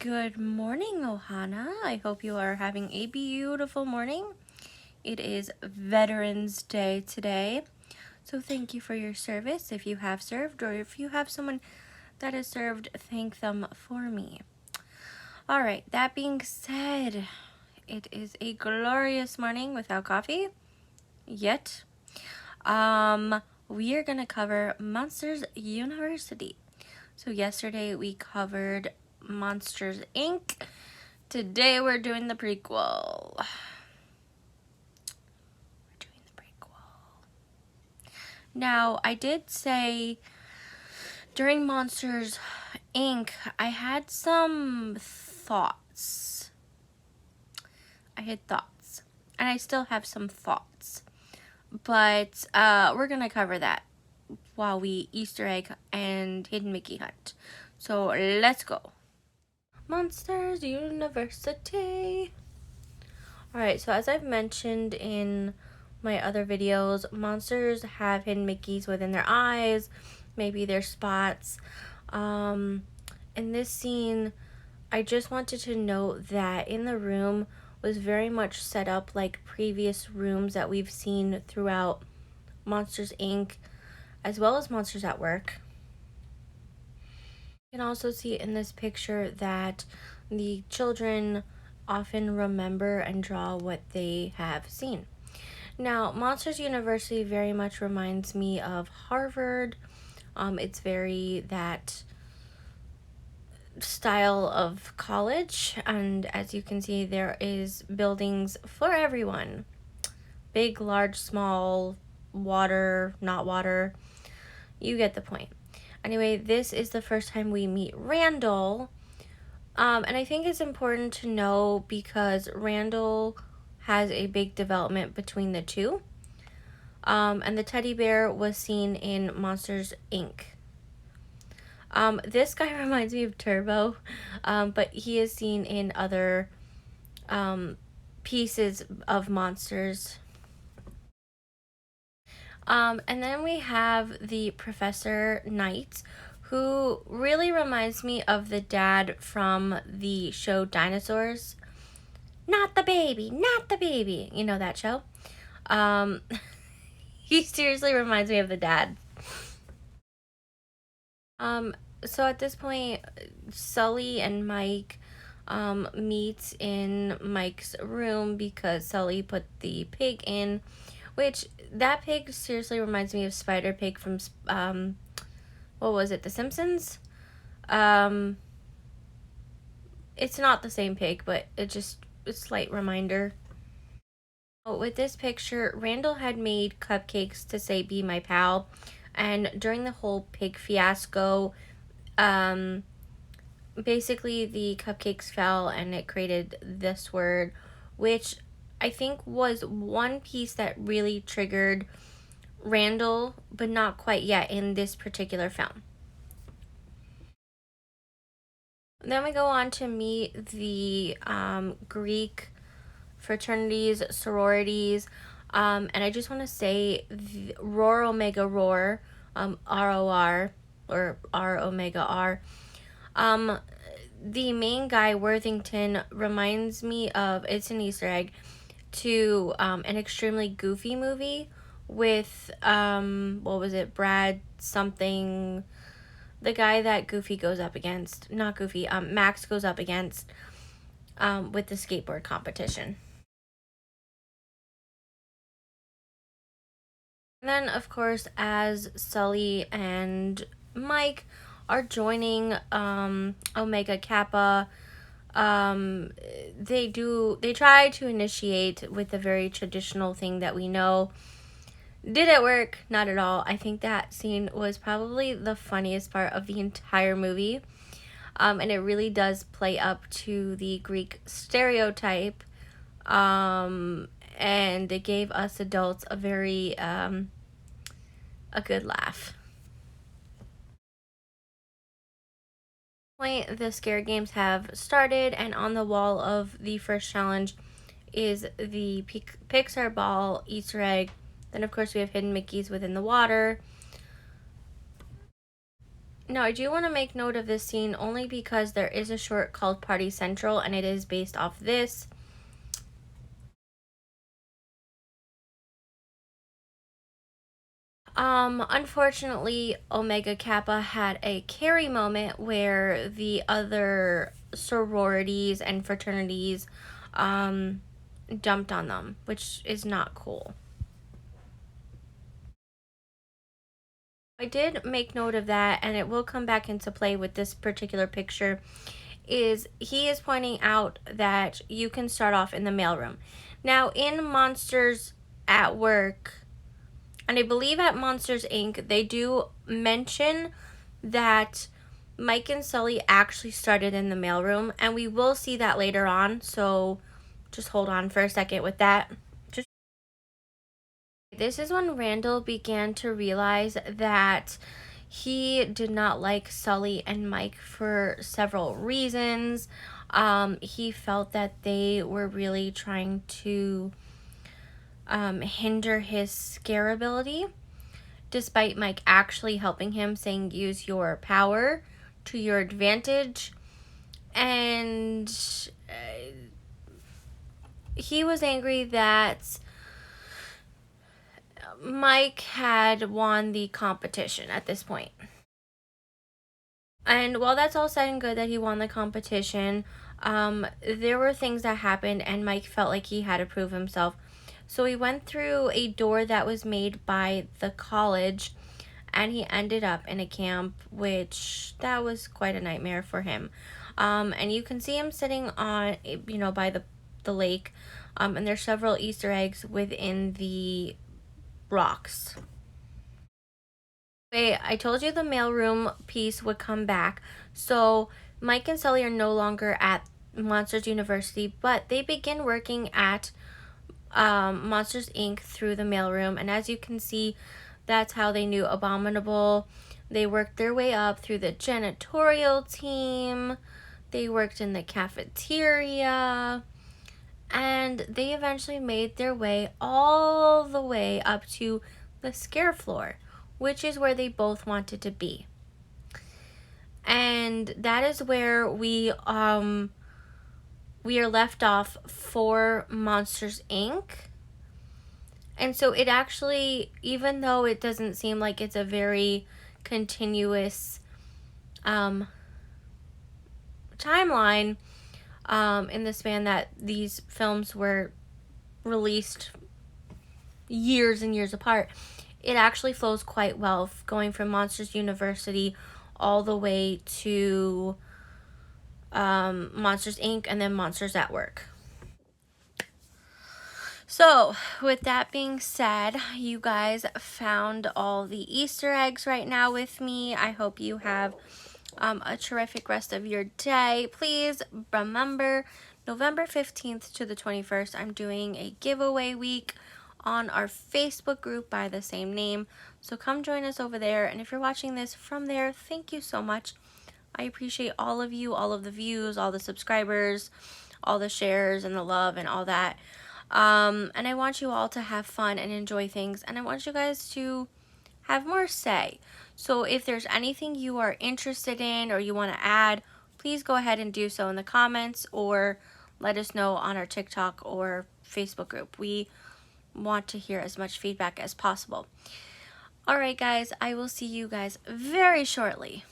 Good morning, Ohana. I hope you are having a beautiful morning. It is Veterans Day today, so thank you for your service. If you have served or if you have someone that has served, thank them for me. All right, that being said, it is a glorious morning without coffee yet. We are going to cover Monsters University. So yesterday we covered Monsters Inc. Today we're doing the prequel. Now, I did say during Monsters Inc. I had some thoughts. And I still have some thoughts. But we're going to cover that while we Easter egg and Hidden Mickey hunt. So let's go. Monsters University. Alright, so as I've mentioned in my other videos, monsters have hidden Mickeys within their eyes, maybe their spots. In this scene, I just wanted to note that in the room was very much set up like previous rooms that we've seen throughout Monsters Inc., as well as Monsters at Work. You can also see in this picture that the children often remember and draw what they have seen. Now, Monsters University very much reminds me of Harvard. It's very that style of college, and as you can see, there is buildings for everyone. Big, large, small, water, not water. You get the point. Anyway, this is the first time we meet Randall. And I think it's important to know because Randall has a big development between the two. And the teddy bear was seen in Monsters, Inc. This guy reminds me of Turbo, but he is seen in other pieces of Monsters. And then we have the Professor Knight, who really reminds me of the dad from the show Dinosaurs. Not the baby, not the baby. You know that show? He seriously reminds me of the dad. So at this point, Sully and Mike meet in Mike's room because Sully put the pig in, which that pig seriously reminds me of Spider Pig from what was it, The Simpsons? It's not the same pig, but it just a slight reminder. With this picture, Randall had made cupcakes to say "Be my pal," and during the whole pig fiasco, basically the cupcakes fell and it created this word, which I think was one piece that really triggered Randall, but not quite yet in this particular film. Then we go on to meet the Greek fraternities, sororities, and I just want to say Roar Omega Roar, ROR, or R Omega R. The main guy, Worthington, reminds me of, it's an Easter egg, to an extremely goofy movie with, what was it, Brad something, the guy that Goofy goes up against, not Goofy, Max goes up against with the skateboard competition. And then, of course, as Sully and Mike are joining Omega Kappa, they try to initiate with the very traditional thing that we know. Did it work? Not at all. I think that scene was probably the funniest part of the entire movie. And it really does play up to the Greek stereotype. And it gave us adults a very, a good laugh. The scare games have started, and on the wall of the first challenge is the Pixar ball Easter egg. Then, of course, we have hidden Mickeys within the water. Now, I do want to make note of this scene only because there is a short called Party Central, and it is based off this. Unfortunately, Omega Kappa had a Carrie moment where the other sororities and fraternities, dumped on them, which is not cool. I did make note of that, and it will come back into play with this particular picture. Is he is pointing out that you can start off in the mailroom. Now, in Monsters at Work, and I believe at Monsters Inc., they do mention that Mike and Sully actually started in the mailroom, and we will see that later on, so just hold on for a second with that. This is when Randall began to realize that he did not like Sully and Mike for several reasons. He felt that they were really trying to hinder his scare ability, despite Mike actually helping him, saying use your power to your advantage. And he was angry that Mike had won the competition at this point. And while that's all said and good that he won the competition, there were things that happened, and Mike felt like he had to prove himself. So he went through a door that was made by the college, and he ended up in a camp, which that was quite a nightmare for him. And you can see him sitting on, by the lake, and there's several Easter eggs within the rocks. Wait, I told you the mailroom piece would come back. So Mike and Sully are no longer at Monsters University, but they begin working at Monsters Inc. through the mailroom. And as you can see, that's how they knew Abominable. They worked their way up through the janitorial team. They worked in the cafeteria. And they eventually made their way all the way up to the scare floor, which is where they both wanted to be. And that is where we are left off for Monsters Inc. And so it actually, even though it doesn't seem like it's a very continuous timeline, in the span that these films were released years and years apart, it actually flows quite well, going from Monsters University all the way to Monsters Inc. and then Monsters at Work. So, with that being said, you guys found all the Easter eggs right now with me. I hope you have a terrific rest of your day. Please remember, November 15th to the 21st, I'm doing a giveaway week on our Facebook group by the same name. So come join us over there. And if you're watching this from there, thank you so much. I appreciate all of you, all of the views, all the subscribers, all the shares and the love and all that. And I want you all to have fun and enjoy things. And I want you guys to have more say. So if there's anything you are interested in or you want to add, please go ahead and do so in the comments or let us know on our TikTok or Facebook group. We want to hear as much feedback as possible. All right, guys, I will see you guys very shortly.